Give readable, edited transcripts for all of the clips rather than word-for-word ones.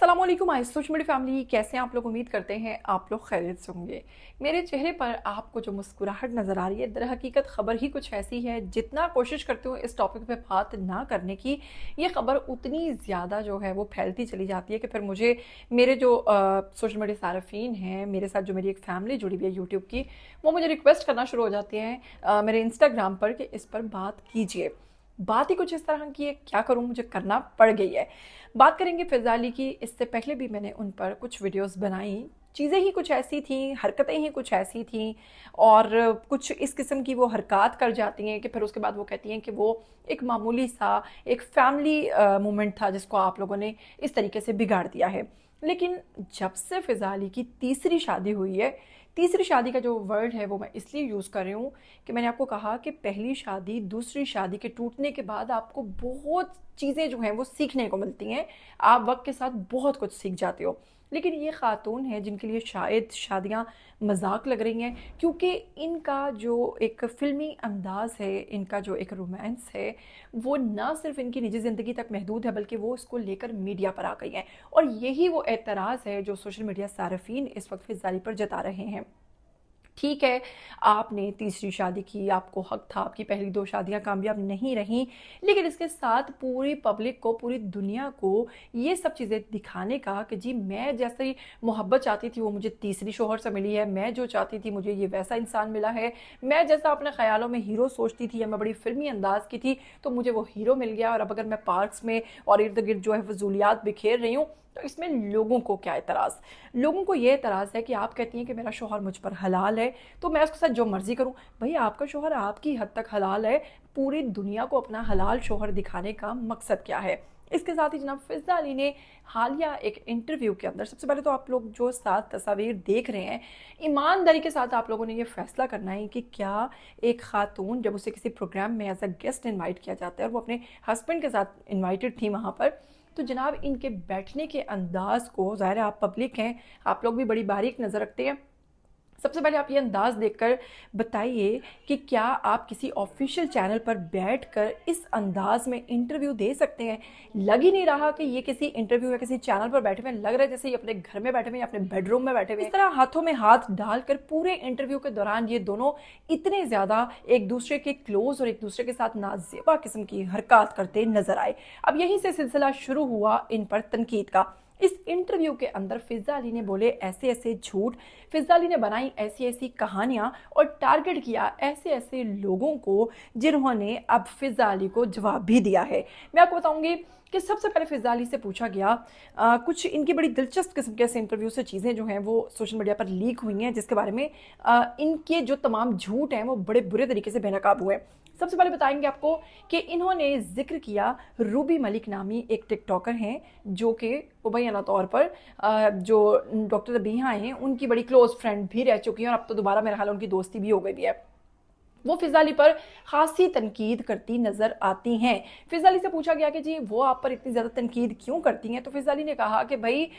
अस्सलामुअलैकुम my social media family, कैसे हैं आप लोग। उम्मीद करते हैं आप लोग खैरियत से होंगे। मेरे चेहरे पर आपको जो मुस्कुराहट नज़र आ रही है, दर हकीकत ख़बर ही कुछ ऐसी है। जितना कोशिश करती हूँ इस टॉपिक पे बात ना करने की, ये ख़बर उतनी ज़्यादा जो है वो फैलती चली जाती है कि फिर मुझे मेरे जो सोशल मीडिया सारफीन हैं, मेरे साथ जो मेरी एक फ़ैमिली जुड़ी हुई है यूट्यूब की, वो मुझे रिक्वेस्ट करना शुरू हो जाती हैं मेरे इंस्टाग्राम पर कि इस पर बात कीजिए। बात ही कुछ इस तरह की है, क्या करूँ, मुझे करना पड़ गई है। बात करेंगे फ़िज़ा अली की। इससे पहले भी मैंने उन पर कुछ वीडियोस बनाई। चीज़ें ही कुछ ऐसी थीं, हरकतें ही कुछ ऐसी थीं और कुछ इस किस्म की वो हरकत कर जाती हैं कि फिर उसके बाद वो कहती हैं कि वो एक मामूली सा एक फ़ैमिली मोमेंट था जिसको आप लोगों ने इस तरीके से बिगाड़ दिया है। लेकिन जब से फ़िज़ा अली की तीसरी शादी हुई है, तीसरी शादी का जो वर्ड है वो मैं इसलिए यूज़ कर रही हूँ कि मैंने आपको कहा कि पहली शादी दूसरी शादी के टूटने के बाद आपको बहुत चीज़ें जो हैं वो सीखने को मिलती हैं। आप वक्त के साथ बहुत कुछ सीख जाते हो। लेकिन ये ख़ातून है जिनके लिए शायद शादियाँ मजाक लग रही हैं, क्योंकि इनका जो एक फ़िल्मी अंदाज़ है, इनका जो एक रोमांस है, वो ना सिर्फ इनकी निजी ज़िंदगी तक महदूद है बल्कि वो इसको लेकर मीडिया पर आ गई हैं। और यही वो एतराज़ है जो सोशल मीडिया सारफीन इस वक्त फ़िज़ा अली पर जता रहे हैं। ठीक है, आपने तीसरी शादी की, आपको हक था, आपकी पहली 2 शादियाँ कामयाब नहीं रहीं, लेकिन इसके साथ पूरी पब्लिक को, पूरी दुनिया को ये सब चीज़ें दिखाने का कि जी मैं जैसी मोहब्बत चाहती थी वो मुझे तीसरी शौहर से मिली है, मैं जो चाहती थी मुझे ये वैसा इंसान मिला है, मैं जैसा अपने ख़यालों में हीरो सोचती थी या मैं बड़ी फ़िल्मी अंदाज़ की थी, तो मुझे वो हीरो मिल गया। और अब अगर मैं पार्क्स में और इर्द-गिर्द जो है फ़ज़ूलियात बिखेर रही हूँ, तो इसमें लोगों को क्या एतराज़? लोगों को ये एतराज़ है कि आप कहती हैं कि मेरा शौहर मुझ पर हलाल है, तो मैं उसके साथ जो मर्ज़ी करूँ। भई आपका शौहर आपकी हद तक हलाल है, पूरी दुनिया को अपना हलाल शौहर दिखाने का मकसद क्या है? इसके साथ ही जनाब फ़िज़ा अली ने हालिया एक इंटरव्यू के अंदर, सबसे पहले तो आप लोग जो साथ तस्वीर देख रहे हैं, ईमानदारी के साथ आप लोगों ने ये फ़ैसला करना है कि क्या एक ख़ातून जब उसे किसी प्रोग्राम में एज़ अ गेस्ट इनवाइट किया जाता है और वो अपने हस्बैंड के साथ इनवाइटेड थी वहाँ पर, तो जनाब इनके बैठने के अंदाज़ को, ज़ाहिर है आप पब्लिक हैं, आप लोग भी बड़ी बारीक नज़र रखते हैं। सबसे पहले आप ये अंदाज़ देखकर बताइए कि क्या आप किसी ऑफ़िशियल चैनल पर बैठकर इस अंदाज़ में इंटरव्यू दे सकते हैं? लग ही नहीं रहा कि ये किसी इंटरव्यू या किसी चैनल पर बैठे हुए हैं, लग रहा है जैसे ये अपने घर में बैठे हुए हैं या अपने बेडरूम में बैठे हुए हैं। इस तरह हाथों में हाथ डालकर पूरे इंटरव्यू के दौरान ये दोनों इतने ज़्यादा एक दूसरे के क्लोज़ और एक दूसरे के साथ नाज़ेबा किस्म की हरकत करते नज़र आए। अब यहीं से सिलसिला शुरू हुआ इन पर तनकीद का। इस इंटरव्यू के अंदर फ़िज़ा अली ने बोले ऐसे ऐसे झूठ, फ़िज़ा अली ने बनाई ऐसी ऐसी कहानियाँ और टारगेट किया ऐसे ऐसे लोगों को जिन्होंने अब फ़िज़ा अली को जवाब भी दिया है। मैं आपको बताऊंगी कि सबसे पहले फ़िज़ा अली से पूछा गया, कुछ इनकी बड़ी दिलचस्प किस्म के ऐसे इंटरव्यू से चीज़ें जो हैं वो सोशल मीडिया पर लीक हुई हैं, जिसके बारे में इनके जो तमाम झूठ हैं वो बड़े बुरे तरीके से बेनकाब हुए। सबसे पहले बताएंगे आपको कि इन्होंने जिक्र किया रूबी मलिक नामी एक टिकटॉकर हैं, जो कि मुबैना तौर पर जो डॉक्टर रबीहा हैं उनकी बड़ी क्लोज फ्रेंड भी रह चुकी हैं और अब तो दोबारा मेरा ख्याल उनकी दोस्ती भी हो गई है। वो फ़िज़ा अली पर खासी तनकीद करती नज़र आती हैं। फ़िज़ा अली से पूछा गया कि जी वो आप पर इतनी ज़्यादा तनकीद क्यों करती हैं, तो फ़िज़ा अली ने कहा कि भाई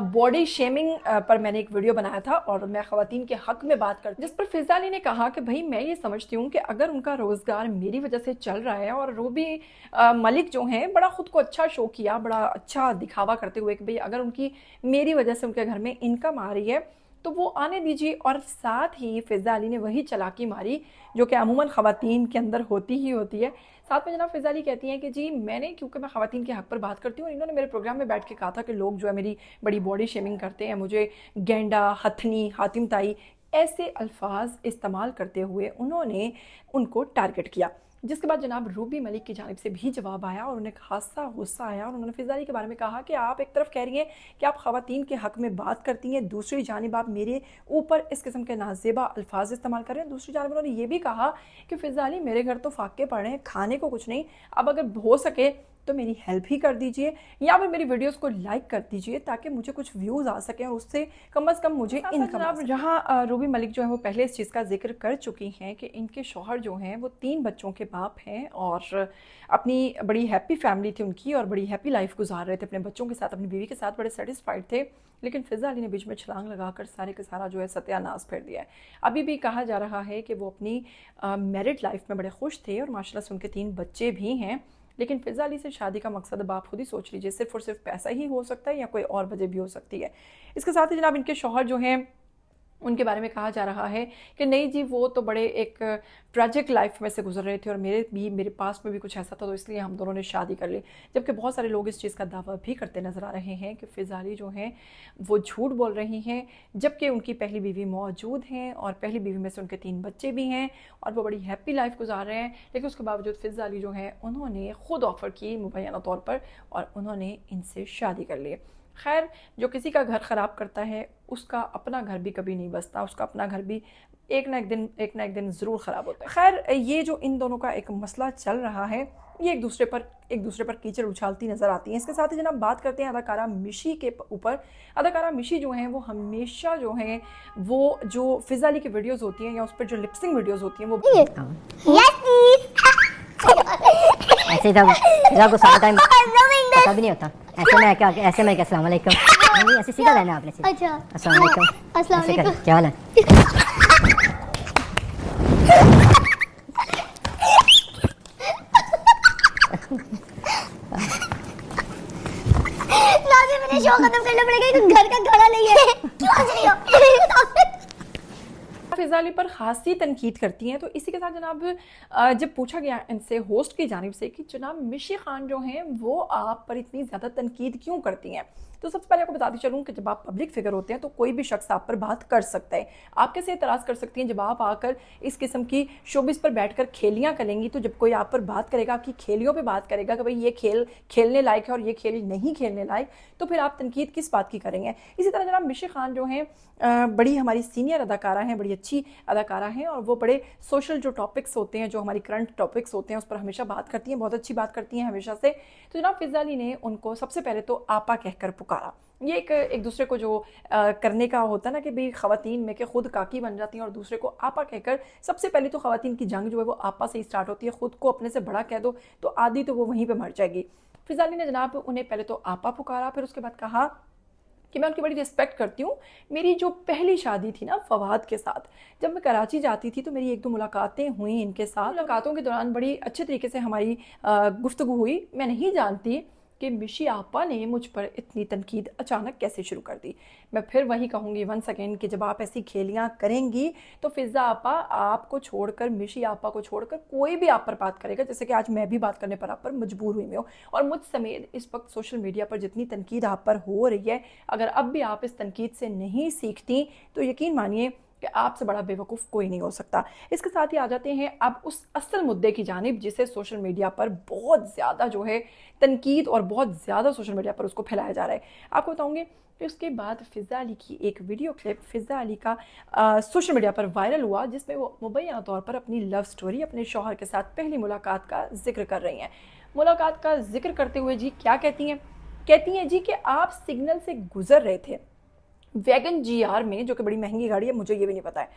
बॉडी शेमिंग पर मैंने एक वीडियो बनाया था और मैं ख़वातीन के हक़ में बात करती, जिस पर फ़िज़ा अली ने कहा कि भाई मैं ये समझती हूँ कि अगर उनका रोज़गार मेरी वजह से चल रहा है और रूबी मलिक जो हैं बड़ा ख़ुद को अच्छा शो किया, बड़ा अच्छा दिखावा करते हुए कि भाई अगर उनकी मेरी वजह से उनके घर में इनकम आ रही है तो वो आने दीजिए। और साथ ही फ़िज़ा अली ने वही चालाकी मारी जो कि अमूमन ख़वातीन के अंदर होती ही होती है। साथ में जनाब फ़िज़ा अली कहती हैं कि जी मैंने, क्योंकि मैं ख़वातीन के हक़ पर बात करती हूँ और इन्होंने मेरे प्रोग्राम में बैठ के कहा था कि लोग जो है मेरी बड़ी बॉडी शेमिंग करते हैं, मुझे गेंडा, हथनी, हातिम ताई ऐसे अल्फाज इस्तेमाल करते हुए उन्होंने उनको टारगेट किया। जिसके बाद जनाब रूबी मलिक की जानिब से भी जवाब आया और उन्हें खासा गुस्सा आया और उन्होंने फ़िज़ा अली के बारे में कहा कि आप एक तरफ कह रही हैं कि आप ख़वातीन के हक़ में बात करती हैं, दूसरी जानिब आप मेरे ऊपर इस किस्म के नाज़ेबा अल्फाज इस्तेमाल कर रहे हैं। दूसरी जानिब उन्होंने ये भी कहा कि फ़िज़ा अली मेरे घर तो फाके पड़े हैं, खाने को कुछ नहीं, अब अगर हो सके तो मेरी हेल्प ही कर दीजिए या फिर मेरी वीडियोस को लाइक कर दीजिए ताकि मुझे कुछ व्यूज़ आ सकें और उससे कम से कम मुझे इनकम आ सके। जहाँ रूबी मलिक जो है वो पहले इस चीज़ का जिक्र कर चुकी हैं कि इनके शौहर जो हैं वो 3 बच्चों के बाप हैं और अपनी बड़ी हैप्पी फैमिली थी उनकी और बड़ी हैप्पी लाइफ गुजार रहे थे अपने बच्चों के साथ, अपनी बीवी के साथ बड़े सेटिस्फाइड थे। लेकिन फ़िज़ा अली ने बीच में छलांग लगाकर सारे का सारा जो है सत्यानाश फेर दिया है। अभी भी कहा जा रहा है कि वो अपनी मैरिड लाइफ में बड़े खुश थे और माशाल्लाह से उनके 3 बच्चे भी हैं, लेकिन फ़िज़ा अली से शादी का मकसद अब आप खुद ही सोच लीजिए, सिर्फ़ और सिर्फ पैसा ही हो सकता है या कोई और वजह भी हो सकती है। इसके साथ ही जनाब इनके शौहर जो हैं उनके बारे में कहा जा रहा है कि नहीं जी, वो तो बड़े एक ट्रैजिक लाइफ में से गुजर रहे थे और मेरे पास में भी कुछ ऐसा था, तो इसलिए हम दोनों ने शादी कर ली। जबकि बहुत सारे लोग इस चीज़ का दावा भी करते नज़र आ रहे हैं कि फ़िज़ा अली जो हैं वो झूठ बोल रही हैं, जबकि उनकी पहली बीवी मौजूद हैं और पहली बीवी में से उनके 3 बच्चे भी हैं और वो बड़ी हैप्पी लाइफ गुजार रहे हैं। लेकिन उसके बावजूद फ़िज़ा अली जो हैं उन्होंने ख़ुद ऑफ़र की मुबैना तौर पर और उन्होंने इनसे शादी कर ली। खैर, जो किसी का घर ख़राब करता है उसका अपना घर भी कभी नहीं बसता, उसका अपना घर भी एक ना एक दिन ज़रूर ख़राब होता है। खैर, ये जो इन दोनों का एक मसला चल रहा है, ये एक दूसरे पर कीचड़ उछालती नज़र आती हैं। इसके साथ ही जनाब बात करते हैं अदाकारा मिशी के ऊपर। अदाकारा मिशी जो हैं वो हमेशा जो हैं वो जो फ़िज़ा अली की वीडियोज़ होती हैं या उस पर जो लिपसिंग वीडियोज़ होती हैं वो ऐसे तो फिजा को सारा टाइम पता भी नहीं होता। ऐसे में क्या अस्सलाम वालेकुम, नहीं ऐसे सीधा रहना आपने। अच्छा, अस्सलाम वालेकुम, अस्सलाम ऐसे वालेकुम। करें, क्या हाल है? लाजिम मैंने शो खत्म करना पड़ेगा, ये घर का घड़ा नहीं है। क्यों हंस रही हो? फ़िज़ा अली पर ख़ासी तनकीद करती हैं। तो इसी के साथ जनाब जब पूछा गया इनसे होस्ट की जानिब से कि जनाब मिशी खान जो हैं वो आप पर इतनी ज़्यादा तनकीद क्यों करती हैं, तो सबसे पहले आपको बताती चलूँ कि जब आप पब्लिक फिगर होते हैं तो कोई भी शख्स आप पर बात कर सकता है। आप कैसे एतराज़ कर सकती हैं जब आप आकर इस किस्म की शोबिस पर बैठकर खेलियाँ करेंगी, तो जब कोई आप पर बात करेगा, आपकी खेलियों पे बात करेगा कि भाई ये खेल खेलने लायक है और ये खेल नहीं खेलने लायक, तो फिर आप तनकीद किस बात की करेंगे। इसी तरह जनाब मिशी खान जो हैं बड़ी हमारी सीनियर अदाकारा हैं, बड़ी अच्छी अदाकारा हैं और वो बड़े सोशल जो टॉपिक्स होते हैं, जो हमारी करंट टॉपिक्स होते हैं उस पर हमेशा बात करती हैं, बहुत अच्छी बात करती हैं हमेशा से। तो जनाब फ़िज़ा अली ने उनको सबसे पहले तो आपा कहकर पुकारा। ये एक दूसरे को जो करने का होता है ना कि भाई ख़वातीन में के खुद काकी बन जाती हैं और दूसरे को आपा कहकर, सबसे पहले तो ख़वातीन की जंग जो है वो आपा से ही स्टार्ट होती है। खुद को अपने से बड़ा कह दो तो आधी तो वो वहीं पर मर जाएगी। फ़िज़ा अली ने जनाब उन्हें पहले तो आपा पुकारा, फिर उसके बाद कहा कि मैं उनकी बड़ी रिस्पेक्ट करती हूँ। मेरी जो पहली शादी थी ना फवाद के साथ, जब मैं कराची जाती थी तो मेरी 1-2 मुलाकातें हुई इनके साथ। मुलाकातों के दौरान बड़ी अच्छे तरीके से हमारी गुफ्तगू हुई। मैं नहीं जानती कि मिशी आपा ने मुझ पर इतनी तनकीद अचानक कैसे शुरू कर दी। मैं फिर वही कहूँगी वंस अगेन कि जब आप ऐसी खेलियाँ करेंगी तो फ़िज़ा आपा आपको छोड़कर, मिशी आपा को छोड़कर कोई भी आप पर बात करेगा, जैसे कि आज मैं भी बात करने पर आप पर मजबूर हुई मैं हूँ। और मुझ समेत इस वक्त सोशल मीडिया पर जितनी तनकीद आप पर हो रही है, अगर अब भी आप इस तनकीद से नहीं सीखती तो यकीन मानिए कि आपसे बड़ा बेवकूफ़ कोई नहीं हो सकता। इसके साथ ही आ जाते हैं अब उस असल मुद्दे की जानिब जिसे सोशल मीडिया पर बहुत ज़्यादा जो है तनकीद और बहुत ज़्यादा सोशल मीडिया पर उसको फैलाया जा रहा है। आपको बताऊँगी कि उसके बाद फ़िज़ा अली की एक वीडियो क्लिप फ़िज़ा अली का सोशल मीडिया पर वायरल हुआ, जिसमें वो मुबैना तौर पर अपनी लव स्टोरी, अपने शौहर के साथ पहली मुलाकात का जिक्र कर रही हैं। मुलाकात का जिक्र करते हुए जी क्या कहती हैं? कहती हैं जी कि आप सिग्नल से गुजर रहे थे वैगन GR में, जो कि बड़ी महंगी गाड़ी है, मुझे ये भी नहीं पता है।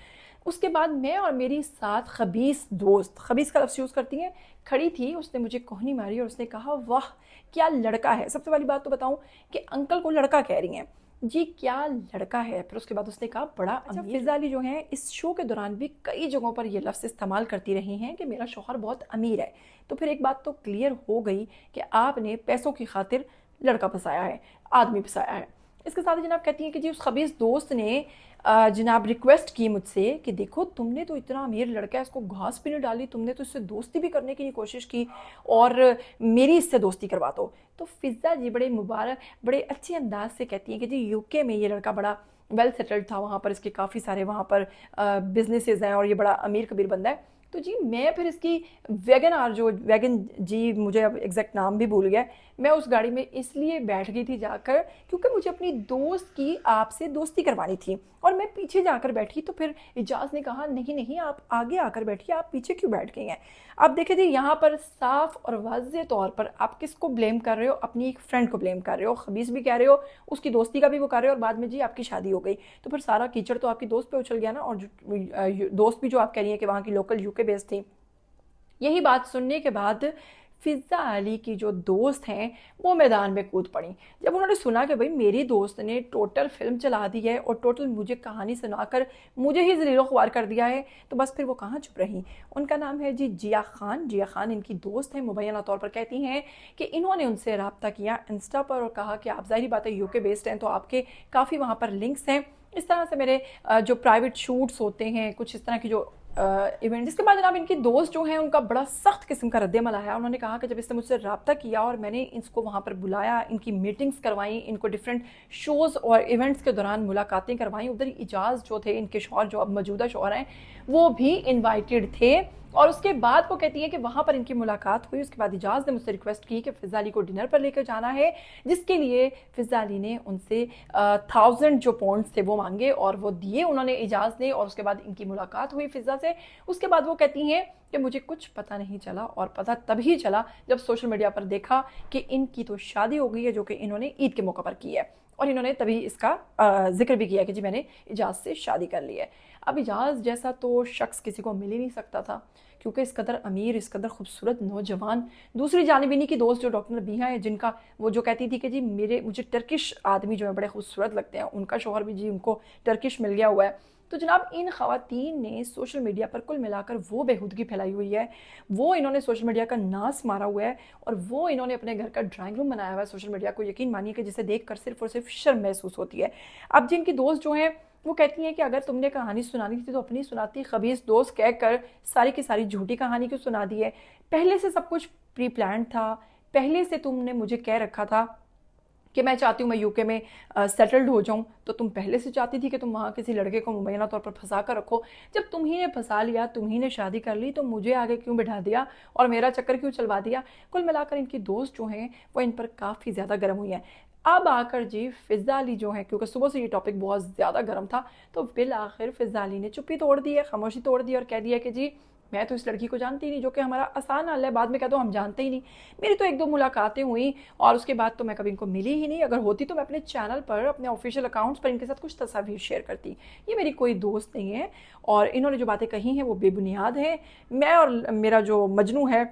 उसके बाद मैं और मेरी साथ खबीस दोस्त, खबीस का लफ्ज़ यूज़ करती हैं, खड़ी थी, उसने मुझे कोहनी मारी और उसने कहा वाह क्या लड़का है। सबसे पहली बात तो बताऊं कि अंकल को लड़का कह रही हैं जी, क्या लड़का है। फिर उसके बाद उसने कहा बड़ा अमीर। फ़िज़ा अली जो है इस शो के दौरान भी कई जगहों पर ये लफ्ज़ इस्तेमाल करती रही हैं कि मेरा शौहर बहुत अमीर है। तो फिर एक बात तो क्लियर हो गई कि आपने पैसों की खातिर लड़का फंसाया है, आदमी फंसाया है। इसके साथ ही जनाब कहती हैं कि जी उस खबीस दोस्त ने जनाब रिक्वेस्ट की मुझसे कि देखो तुमने तो इतना अमीर लड़का है, इसको घास भी नहीं डाली, तुमने तो इससे दोस्ती भी करने की कोशिश की और मेरी इससे दोस्ती करवा दो। तो फ़िज़ा जी बड़े मुबारक, बड़े अच्छे अंदाज से कहती हैं कि जी UK में ये लड़का बड़ा वेल सेटल्ड था, वहाँ पर इसके काफ़ी सारे वहाँ पर बिजनेसेस हैं और ये बड़ा अमीर कबीर बंदा है। तो जी मैं फिर इसकी वैगन जी, मुझे अब एग्जैक्ट नाम भी भूल गया, मैं उस गाड़ी में इसलिए बैठ गई थी जाकर क्योंकि मुझे अपनी दोस्त की आपसे दोस्ती करवानी थी और मैं पीछे जाकर बैठी। तो फिर इजाज़ ने कहा नहीं नहीं आप आगे आकर बैठिए, आप पीछे क्यों बैठ गई हैं। अब देखिए जी यहाँ पर साफ और वाज़ेह तौर पर आप किसको ब्लेम कर रहे हो, अपनी एक फ्रेंड को ब्लेम कर रहे हो, खबीस भी कह रहे हो, उसकी दोस्ती का भी वो कर रहे हो और बाद में जी आपकी शादी हो गई। तो फिर सारा कीचड़ तो आपकी दोस्त पे उछल गया ना। और दोस्त भी जो आप कह रही हैं कि वहाँ की लोकल UK बेस्ड थी। यही बात सुनने के बाद फ़िज़ा अली की जो दोस्त हैं वो मैदान में कूद पड़ी। जब उन्होंने सुना कि भाई मेरी दोस्त ने टोटल फिल्म चला दी है और टोटल मुझे कहानी सुनाकर मुझे ही ज़लीलो ख्वार कर दिया है, तो बस फिर वो कहाँ चुप रहीं। उनका नाम है जी जिया खान। जिया खान इनकी दोस्त हैं। मुबैना तौर पर कहती हैं कि इन्होंने उनसे रब्ता किया इंस्टा पर और कहा कि आप ज़ाहिर बात है यूके बेस्ड हैं तो आपके काफ़ी वहाँ पर लिंक्स हैं, इस तरह से मेरे जो प्राइवेट शूट्स होते हैं, कुछ इस तरह की जो इवेंट। इसके बाद जनाब इनकी दोस्त जो हैं उनका बड़ा सख्त किस्म का रद्द-ए-अमल आया। उन्होंने कहा कि जब इसने मुझसे रब्ता किया और मैंने इसको वहाँ पर बुलाया, इनकी मीटिंग्स करवाई, इनको डिफरेंट शोज़ और इवेंट्स के दौरान मुलाकातें करवाई, उधर इजाज़ जो थे इनके शौहर जो अब मौजूदा शौहर हैं वो भी इन्वाइटेड थे। और उसके बाद वो कहती है कि वहाँ पर इनकी मुलाकात हुई। उसके बाद इजाज़ ने मुझसे रिक्वेस्ट की कि फ़िज़ा अली को डिनर पर लेकर जाना है, जिसके लिए फ़िज़ा अली ने उनसे 1000 जो पाउंड्स थे वो मांगे और वो दिए उन्होंने इजाज़ ने। और उसके बाद इनकी मुलाकात हुई फ़िज़ा से। उसके बाद वो कहती हैं कि मुझे कुछ पता नहीं चला और पता तभी चला जब सोशल मीडिया पर देखा कि इनकी तो शादी हो गई है, जो कि इन्होंने ईद के मौके पर की है। और इन्होंने तभी इसका जिक्र भी किया कि जी मैंने इजाज़ से शादी कर ली है। अब इजाज़ जैसा तो शख्स किसी को मिल ही नहीं सकता था, क्योंकि इस कदर अमीर, इस कदर खूबसूरत नौजवान। दूसरी जानिब इन्हीं की दोस्त जो डॉक्टर नबीहा है, जिनका वो जो कहती थी कि जी मुझे टर्किश आदमी जो है बड़े खूबसूरत लगते हैं, उनका शौहर भी जी उनको टर्किश मिल गया हुआ है। तो जनाब इन ख़वातीन ने सोशल मीडिया पर कुल मिलाकर वो बेहूदगी फैलाई हुई है, वो इन्होंने सोशल मीडिया का नाश मारा हुआ है और वो इन्होंने अपने घर का ड्राइंग रूम बनाया हुआ है सोशल मीडिया को। यकीन मानिए कि जिसे देखकर सिर्फ और सिर्फ शर्म महसूस होती है। अब जिनकी दोस्त जो हैं वो कहती हैं कि अगर तुमने कहानी सुनानी थी तो अपनी सुनाती, खबीस दोस्त कहकर सारी की सारी झूठी कहानी क्यों सुना दी है। पहले से सब कुछ प्री प्लान था, पहले से तुमने मुझे कह रखा था कि मैं चाहती हूँ मैं यूके में सेटल्ड हो जाऊँ, तो तुम पहले से चाहती थी कि तुम वहाँ किसी लड़के को मुबैना तौर पर फंसा कर रखो। जब तुम ही ने फंसा लिया, तुम ही ने शादी कर ली, तो मुझे आगे क्यों बिठा दिया और मेरा चक्कर क्यों चलवा दिया। कुल मिलाकर इनकी दोस्त जो हैं वो इन पर काफ़ी ज़्यादा गर्म हुई हैं। अब आकर जी फ़िज़ा अली जो है, क्योंकि सुबह से ये टॉपिक बहुत ज़्यादा गर्म था, तो बिल आखिर फ़िज़ा अली ने चुप्पी तोड़ दी है, खामोशी तोड़ दी और कह दिया कि जी मैं तो इस लड़की को जानती ही नहीं, जो कि हमारा आसान हल है, बाद में कह दो हम जानते ही नहीं। मेरी तो 1-2 मुलाकातें हुई और उसके बाद तो मैं कभी इनको मिली ही नहीं। अगर होती तो मैं अपने चैनल पर, अपने ऑफिशियल अकाउंट्स पर इनके साथ कुछ तस्वीर शेयर करती। ये मेरी कोई दोस्त नहीं है और इन्होंने जो बातें कही हैं वो बेबुनियाद हैं। मैं और मेरा जो मजनू है,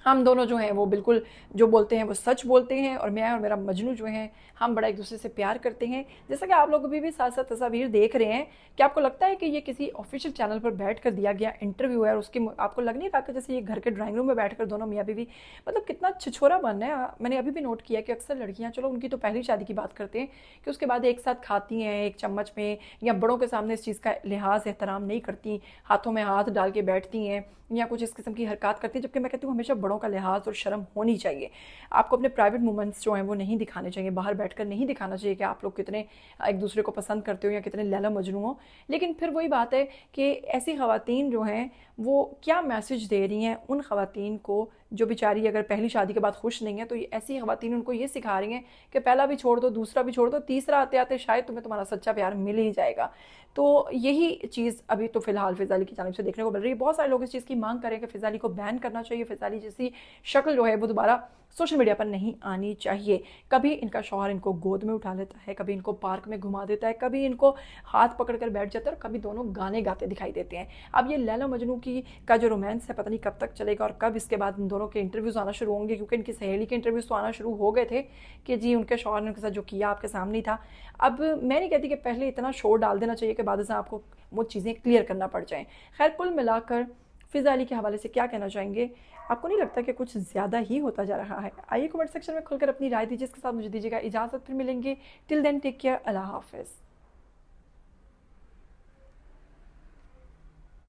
हम दोनों जो हैं वो बिल्कुल जो बोलते हैं वो सच बोलते हैं और मैं और मेरा मजनू जो है हम बड़ा एक दूसरे से प्यार करते हैं। जैसा कि आप लोग भी साथ साथ तस्वीर देख रहे हैं, कि आपको लगता है कि ये किसी ऑफिशियल चैनल पर बैठ कर दिया गया इंटरव्यू है और उसकी आपको लग नहीं रहा कि जैसे ये घर के ड्राइंग रूम में बैठ कर दोनों मियाँ बीवी, मतलब कितना छिछोरा बन है। मैंने अभी भी नोट किया कि अक्सर लड़कियाँ, चलो उनकी तो पहली शादी की बात करते हैं, कि उसके बाद एक साथ खाती हैं एक चम्मच में, या बड़ों के सामने इस चीज़ का लिहाज एहतराम नहीं करती, हाथों में हाथ डाल के बैठती हैं या कुछ इस किस्म की हरकत करती है। जबकि मैं कहती हूँ हमेशा बड़ों का लिहाज और शर्म होनी चाहिए। आपको अपने प्राइवेट मोमेंट्स जो हैं वो नहीं दिखाने चाहिए, बाहर बैठकर नहीं दिखाना चाहिए कि आप लोग कितने एक दूसरे को पसंद करते हो या कितने लैला मजनू हो। लेकिन फिर वही बात है कि ऐसी ख़वातीन जो हैं वो क्या मैसेज दे रही हैं उन ख़वातीन को जो बेचारी अगर पहली शादी के बाद खुश नहीं है, तो ये ऐसी ख़वातीन उनको ये सिखा रही हैं कि पहला भी छोड़ दो, दूसरा भी छोड़ दो, तीसरा आते आते शायद तुम्हें तुम्हारा सच्चा प्यार मिल ही जाएगा। तो यही चीज़ अभी तो फ़िलहाल फ़िज़ा अली की जानिब से देखने को मिल रही है। बहुत सारे लोग इस चीज़ की मांग करें कि फ़िज़ा अली को बैन करना चाहिए, फ़िज़ा अली जैसी शक्ल जो है वो दोबारा सोशल मीडिया पर नहीं आनी चाहिए। कभी इनका शौहर इनको गोद में उठा लेता है, कभी इनको पार्क में घुमा देता है, कभी इनको हाथ पकड़ कर बैठ जाता है और कभी दोनों गाने गाते दिखाई देते हैं। अब ये लैला मजनू का जो रोमांस है पता नहीं कब तक चलेगा और कब इसके बाद इन दोनों के इंटरव्यूज़ आना शुरू होंगे, क्योंकि इनकी सहेली के इंटरव्यूज़ तो आना शुरू हो गए थे कि जी उनके शौहर ने उनके साथ जो किया आपके सामने ही था। अब मैं नहीं कहती कि पहले इतना शोर डाल देना चाहिए कि बाद में आपको वो चीज़ें क्लियर करना पड़ जाएँ। खैर कुल मिलाकर फ़िज़ा अली के हवाले से क्या कहना चाहेंगे? आपको नहीं लगता कि कुछ ज़्यादा ही होता जा रहा है? आइए कमेंट सेक्शन में खुलकर अपनी राय दीजिए। इसके साथ मुझे दीजिएगा इजाज़त, फिर मिलेंगे। टिल देन टेक केयर, अल्लाह हाफ़िज़।